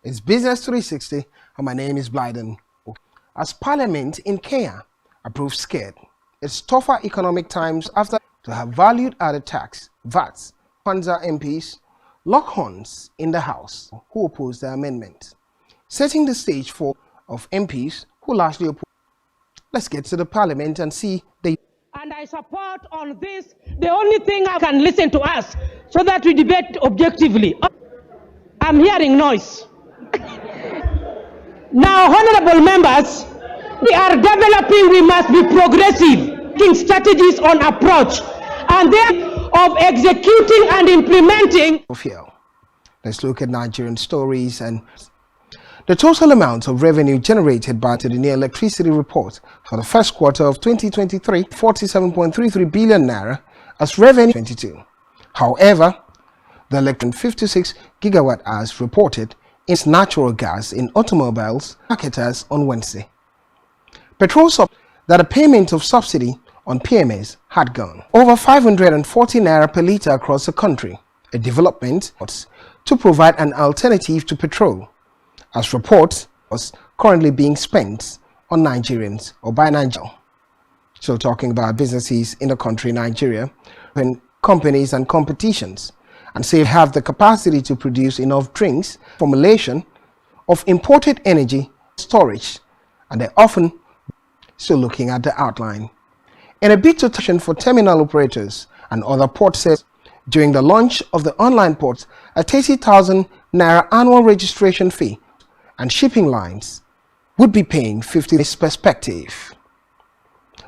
It's Business 360, and my name is Blyden. As Parliament in Kenya approves scared, it's tougher economic times after to have value-added tax, VATs, Kwanzaa MPs lock horns in the House who oppose the amendment, setting the stage for of MPs who largely oppose. Let's get to the Parliament and see the. And I support on this. The only thing I can listen to us so that we debate objectively. I'm hearing noise. Now, honorable members, we are developing, we must be progressive, taking strategies on approach, and then of executing and implementing. Let's look at Nigerian stories and the total amount of revenue generated by the new electricity report for the first quarter of 2023, 47.33 billion naira as revenue 22. However, the electric 56 gigawatt hours reported its natural gas in automobiles marketers on Wednesday. Petrol that a payment of subsidy on PMS had gone over 540 naira per litre across the country, a development to provide an alternative to petrol, as reports was currently being spent on Nigerians or by Nigeria. So talking about businesses in the country, Nigeria, when companies and competitions, and say have the capacity to produce enough drinks, formulation of imported energy storage, and they're often still looking at the outline. In a bid to touch for terminal operators and other port sales during the launch of the online ports, a 30,000 naira annual registration fee and shipping lines would be paying 50 this perspective.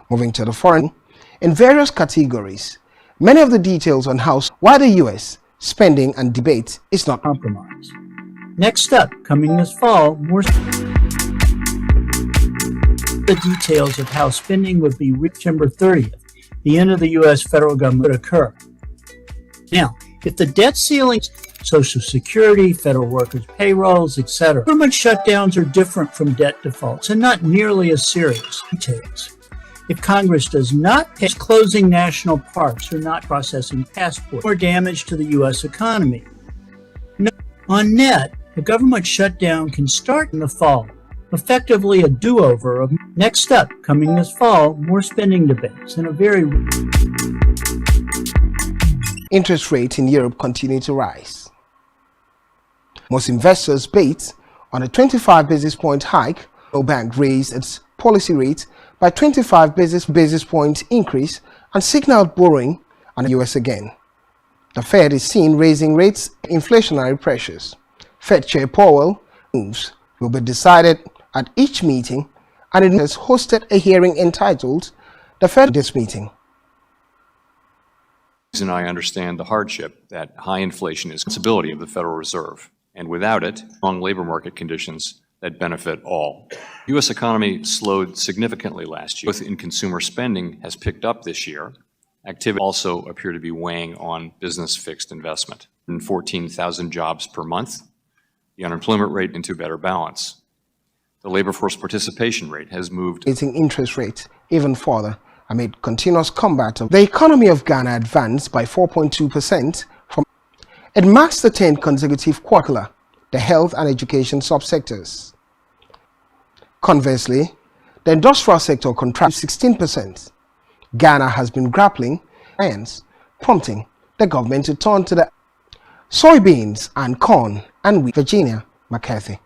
Moving to the foreign, in various categories, many of the details on why the U.S. spending and debate is not compromised. Next up, coming this fall, more the details of how spending would be September 30th, the end of the U.S. federal government would occur. Now, if the debt ceiling, Social Security, federal workers' payrolls, etc., government shutdowns are different from debt defaults and not nearly as serious. Details. If Congress does not pass closing national parks or not processing passports, more damage to the U.S. economy. On net, the government shutdown can start in the fall, effectively a do-over of next up, coming this fall, more spending debates and a very interest rates in Europe continue to rise. Most investors bet on a 25 basis point hike. No bank raised its policy rate by 25 basis points increase and signaled borrowing on the U.S. again. The Fed is seen raising rates, inflationary pressures. Fed Chair Powell moves will be decided at each meeting, and it has hosted a hearing entitled "The Fed this meeting." And I understand the hardship that high inflation is a responsibility of the Federal Reserve, and without it, strong labor market conditions that benefit all. The U.S. economy slowed significantly last year. Growth in consumer spending has picked up this year. Activity also appear to be weighing on business fixed investment. 14,000 jobs per month. The unemployment rate into better balance. The labor force participation rate has moved. Raising interest rates even further amid continuous combat. The economy of Ghana advanced by 4.2% from. It marks the 10th consecutive quarter. The health and education subsectors. Conversely, the industrial sector contracted 16%. Ghana has been grappling with prompting the government to turn to the soybeans and corn and wheat. Virginia McCarthy.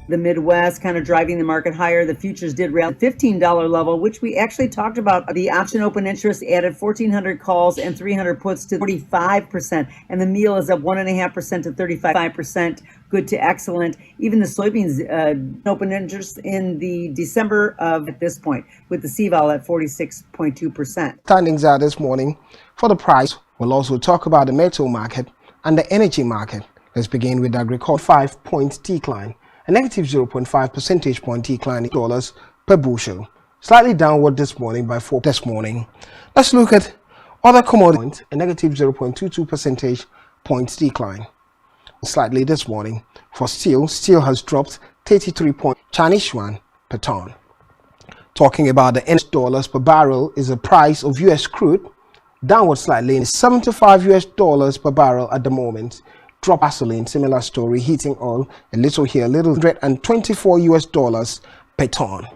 The Midwest kind of driving the market higher. The futures did rally $15 level, which we actually talked about. The option open interest added 1,400 calls and 300 puts to 45%. And the meal is up 1.5% to 35%. Good to excellent. Even the soybeans open interest in the December of at this point, with the CVOL at 46.2%. Standings out this morning for the price. We'll also talk about the metal market and the energy market. Let's begin with the agriculture 5-point decline. A negative 0.5 percentage point decline in dollars per bushel, slightly downward this morning by 4 this morning. Let's look at other commodities. A negative 0.22 percentage points decline slightly this morning. For steel has dropped 33 points. Chinese yuan per ton. Talking about the dollars per barrel is the price of U.S. crude, downward slightly in $75 per barrel at the moment. drop. Gasoline, similar story, heating oil, a little here, a little, $124 per ton.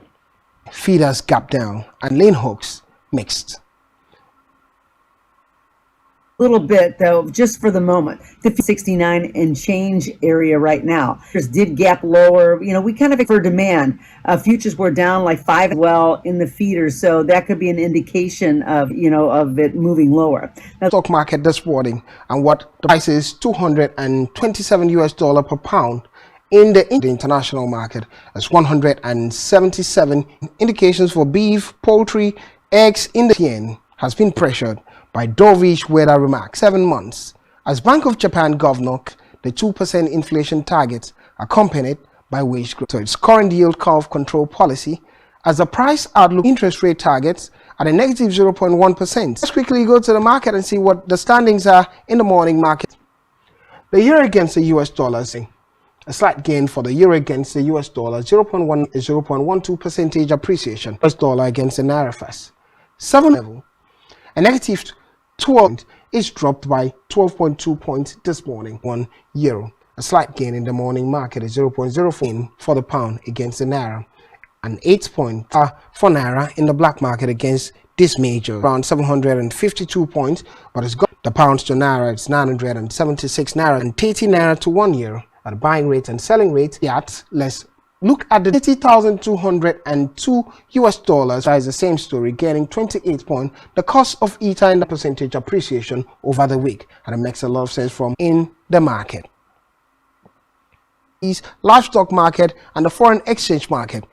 Feeders gap down and lane hooks mixed. Little bit though, just for the moment, the 69 and change area right now. Just did gap lower. You know, we kind of for demand. Futures were down like 5 well in the feeders, so that could be an indication of, you know, of it moving lower. Now, Stock market this morning, and what the price is $227 per pound. In the international market, as 177 indications for beef, poultry, eggs in the yen has been pressured by dovish weather remarks. 7 months as Bank of Japan governor the 2% inflation target accompanied by wage growth. So its current yield curve control policy as the price outlook interest rate targets at a negative 0.1%. Let's quickly go to the market and see what the standings are in the morning market. The euro against the US dollar, a slight gain for the euro against the US dollar, 0.12% appreciation. US dollar against the naira first. 7 level, a negative 12 is dropped by 12.2 points this morning. 1 euro, a slight gain in the morning market is 0.04 for the pound against the naira, and 8 points for naira in the black market against this major, around 752 points, but it's got the pounds to naira, it's 976 naira and 30 naira to 1 euro. At the buying rate and selling rate, let's look at the $30,202 US dollars. That is the same story, gaining 28 points. The cost of ether and the percentage appreciation over the week, and it makes a lot of sense from in the market. Livestock market and the foreign exchange market.